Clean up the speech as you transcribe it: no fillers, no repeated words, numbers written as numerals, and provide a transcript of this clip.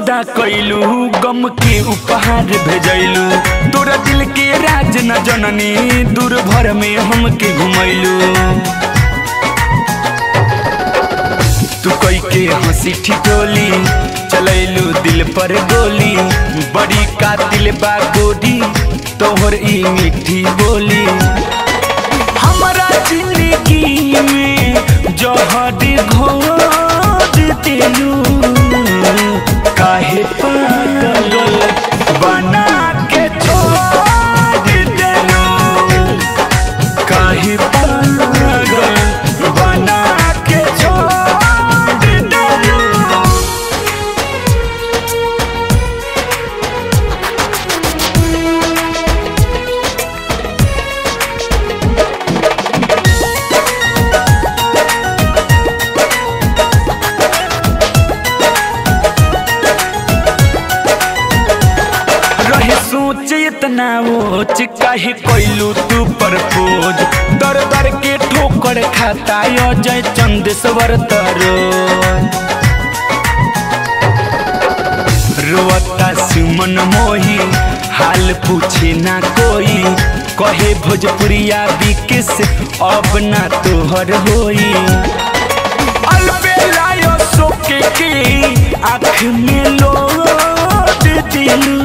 विदा कैलू गम के उपहार भेजलू तोरा दिल के राज न जननी दूर भर में हमके घुमैलू तू कई के हंसी ठिठोली चलैलू दिल पर गोली बड़ी कातिल बा गोरी तोहर ई मीठी बोली हमारा जिंदगी में जहर घोर देलू काहे पागल बना के छोड़ देलू काहे पागल बना के छोड़ देलू। सोच इतना ओच काहे कोइलू तू परपोज दर दर के ठोकर खाता अजय चंदेश्वर तरो रोता सुमन मोही हाल पूछे ना कोई कहे भोजपुरिया बिकिस अब ना तोहर होई अलबेलायो सोके के आँख में लोट दिलू